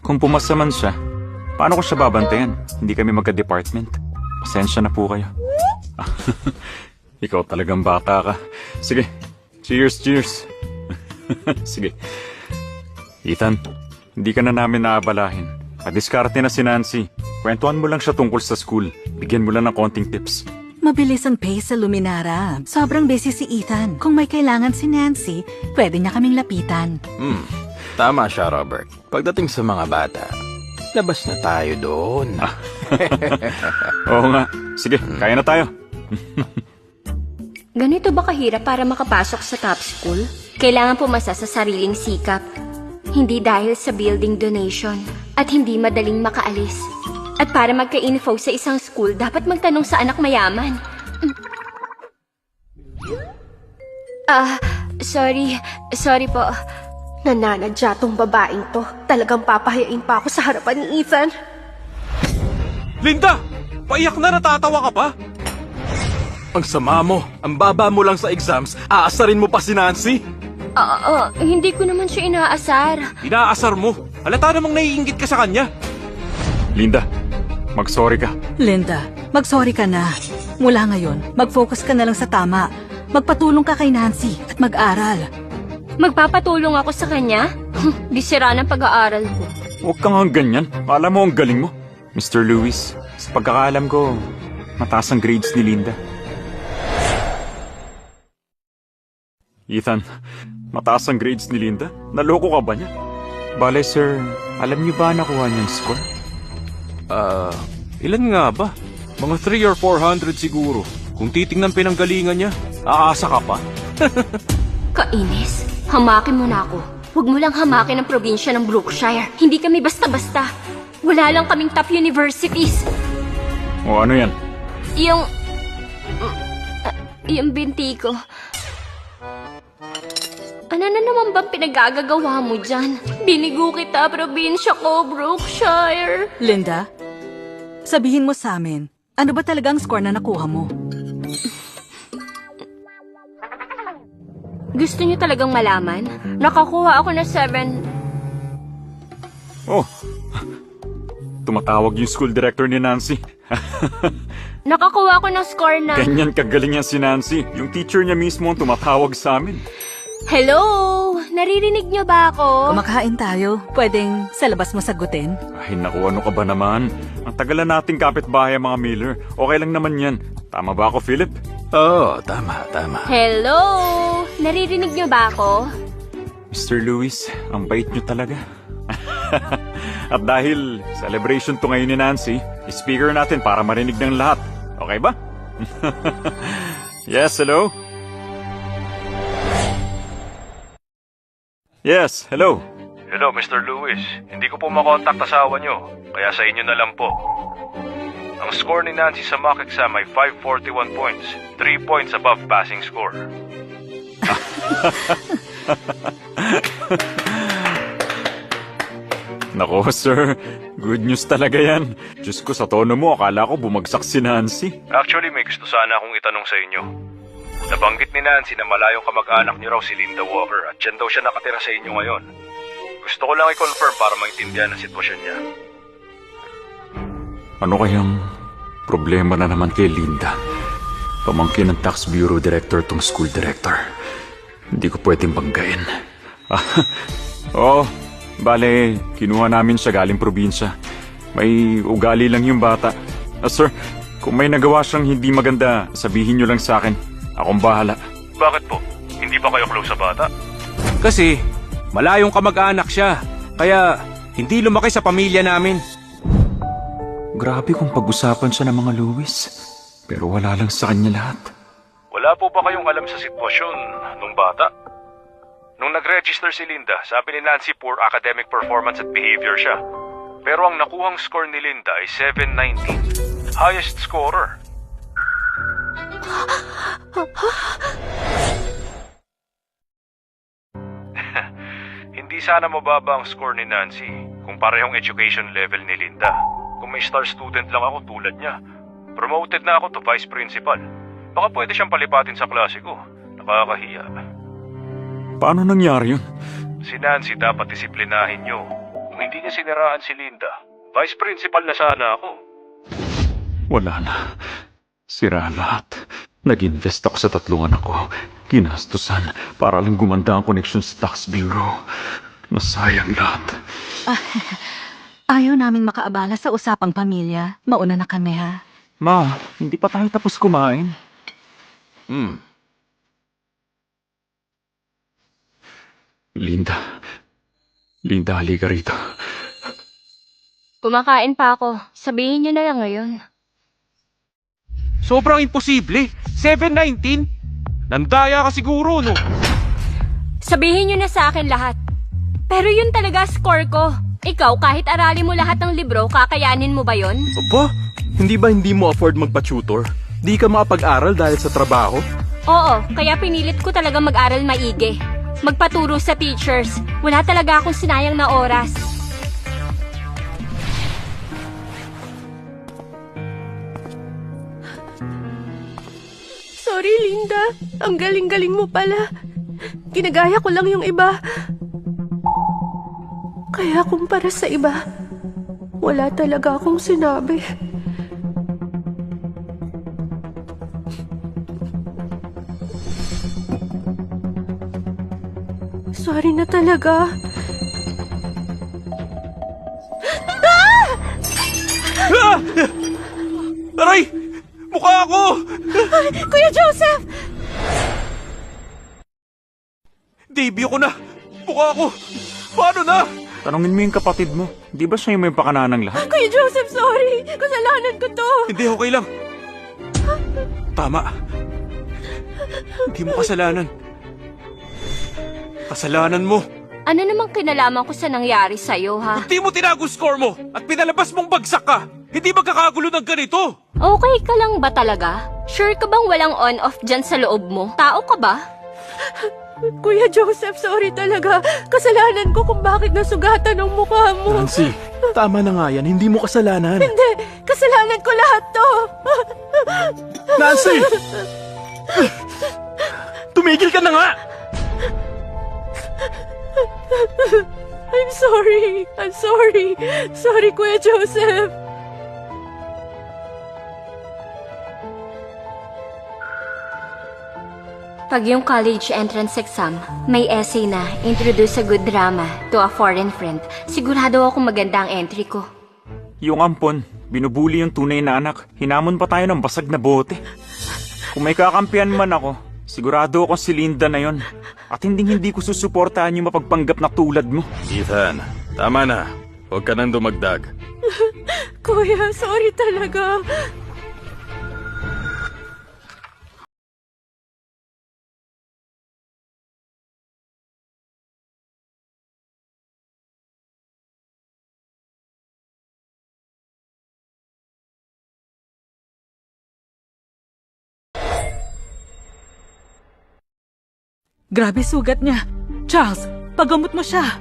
Kung pumasa man siya, paano ko siya babantayan? Hindi kami magka-department. Pasensya na po kayo. Ikaw talagang bata ka. Sige, cheers, cheers. Sige. Ethan, hindi ka na namin naabalahin. Padiskarte na si Nancy. Kwentuhan mo lang siya tungkol sa school. Bigyan mo lang ng konting tips. Mabilis ang pace sa Luminara. Sobrang busy si Ethan. Kung may kailangan si Nancy, pwede niya kaming lapitan. Tama siya, Robert. Pagdating sa mga bata, labas na tayo doon. Oo nga. Sige, kaya na tayo. Ganito ba kahirap para makapasok sa top school? Kailangan pumasa sa sariling sikap. Hindi dahil sa building donation. At hindi madaling makaalis. At para magka-info sa isang school, dapat magtanong sa anak mayaman. Sorry po. Nananadya tong babaeng to. Talagang papahayain pa ako sa harapan ni Ethan. Linda! Paiyak na, natatawa ka pa? Ang sama mo. Ang baba mo lang sa exams. Aasarin mo pa si Nancy. Hindi ko naman siya inaasar. Inaasar mo. Halata namang naiinggit ka sa kanya. Linda, mag-sorry ka. Linda, mag-sorry ka na. Mula ngayon, mag-focus ka na lang sa tama. Magpatulong ka kay Nancy at mag-aral. Magpapatulong ako sa kanya? Di sira ng pag-aaral ko. Huwag kang ang ganyan. Alam mo ang galing mo. Mr. Lewis, sa pagkakaalam ko, mataas ang grades ni Linda. Ethan, mataas ang grades ni Linda? Naloko ka ba niya? Bale, sir, alam niyo ba nakuha niyang score? Ilan nga ba? Mga 3 or 400 siguro. Kung titingnan pinanggalingan niya, aasa ka pa. Kainis. Hamakin mo na ako. Huwag mo lang hamakin ang probinsya ng Brookshire. Hindi kami basta-basta. Wala lang kaming top universities. O ano yan? Yung binti ko. Ano na naman bang pinagagagawa mo dyan? Binigo kita, probinsya ko, Brookshire. Linda, sabihin mo sa amin, ano ba talagang score na nakuha mo? Gusto niyo talagang malaman? Nakakuha ako na 7. Oh, tumatawag yung school director ni Nancy. Nakakuha ako ng score na... Ganyan kagaling yan si Nancy. Yung teacher niya mismo ang tumatawag sa amin. Hello! Naririnig niyo ba ako? Kumakain tayo. Pwedeng sa labas mo sagutin? Ay naku, ano ka ba naman? Ang tagalan nating kapitbahay mga Miller. Okay lang naman yan. Tama ba ako, Philip? Oo, tama. Hello! Naririnig niyo ba ako? Mr. Lewis, ang bait niyo talaga. At dahil celebration to ngayon ni Nancy, speaker natin para marinig ng lahat. Okay ba? Yes, hello? Yes, hello. Hello, Mr. Lewis. Hindi ko po makontak asawa nyo, kaya sa inyo na lang po. Ang score ni Nancy sa mock exam ay 541 points, 3 points above passing score. Nako, sir. Good news talaga yan. Diyos ko, sa tono mo, akala ko bumagsak si Nancy. Actually, may gusto sana akong itanong sa inyo. Nabanggit ni Nancy na malayong kamag-anak niyo raw si Linda Walker at dyan daw siya nakatira sa inyo ngayon. Gusto ko lang i-confirm para maintindihan ang sitwasyon niya. Ano kayang problema na naman kay Linda? Pamangkin ng tax bureau director tong school director. Hindi ko pwedeng banggain. Bale, kinuha namin siya galing probinsya. May ugali lang yung bata. Sir, kung may nagawa siyang hindi maganda, sabihin niyo lang sa akin. Akong bahala. Bakit po? Hindi ba kayo close sa bata? Kasi, malayong kamag-anak siya. Kaya, hindi lumaki sa pamilya namin. Grabe kung pag-usapan siya ng mga Lewis. Pero wala lang sa kanya lahat. Wala po ba kayong alam sa sitwasyon nung bata? Nung nag-register si Linda, sabi ni Nancy poor academic performance at behavior siya. Pero ang nakuhang score ni Linda ay 719. Highest scorer. Hindi sana mababa ang score ni Nancy kung parehong education level ni Linda. Kung may star student lang ako tulad niya, promoted na ako to vice principal. Baka pwede siyang palipatin sa klase ko. Nakakahiya. Paano nangyari yun? Si Nancy dapat disiplinahin niyo. Kung Kung hindi niya siniraan si Linda, vice principal na sana ako. Wala na. Sira lahat. Nag-invest ako sa 3 anak ko. Ginastusan para lang gumanda ang connection sa tax bureau. Nasayang lahat. Ayaw naming makaabala sa usapang pamilya. Mauna na kami, ha? Ma, hindi pa tayo tapos kumain. Linda. Linda, halika rito. Kumakain pa ako. Sabihin niyo na lang ngayon. Sobrang imposible. 719? Nandaya ka siguro, no? Sabihin niyo na sa akin lahat. Pero yun talaga score ko. Ikaw, kahit aralin mo lahat ng libro, kakayanin mo ba yon? Aba, hindi mo afford magpa-tutor? Di ka makapag-aral dahil sa trabaho? Oo, kaya pinilit ko talaga mag-aral maigi. Magpaturo sa teachers. Wala talaga akong sinayang na oras. Sorry, Linda. Ang galing-galing mo pala. Ginagaya ko lang yung iba. Kaya kumpara sa iba, wala talaga akong sinabi. Sorry na talaga. Aray! Mukha ako! Kuya Joseph! Davey ako na! Mukha ako! Paano na? Tanungin mo yung kapatid mo. Di ba siya yung may pakananang lahat? Kuya Joseph, sorry! Kasalanan ko to! Hindi, okay lang. Tama. Hindi mo kasalanan. Kasalanan mo. Ano namang kinalaman ko sa nangyari sa'yo, ha? Hindi mo tinago score mo at pinalabas mong bagsak ka. Hindi magkakagulo ng ganito. Okay ka lang ba talaga? Sure ka bang walang on-off dyan sa loob mo? Tao ka ba? Kuya Joseph, sorry talaga. Kasalanan ko kung bakit nasugatan ang mukha mo. Nancy, tama na nga yan. Hindi mo kasalanan. Hindi, kasalanan ko lahat to. Nancy! Tumigil ka na nga! I'm sorry. I'm sorry. Sorry, Kuya Joseph. Pag yung college entrance exam, may essay na Introduce a Good Drama to a Foreign Friend, sigurado ako maganda ang entry ko. Yung ampon, binubuli yung tunay na anak. Hinamon pa tayo ng basag na bote. Kung may kakampihan man ako, sigurado ako si Linda na yon. At hindi ko susuportahan yung mapagpanggap na tulad mo. Ethan, tama na. Huwag ka nang dumagdag. Kuya, sorry talaga. Grabe sugat niya. Charles, pagamot mo siya.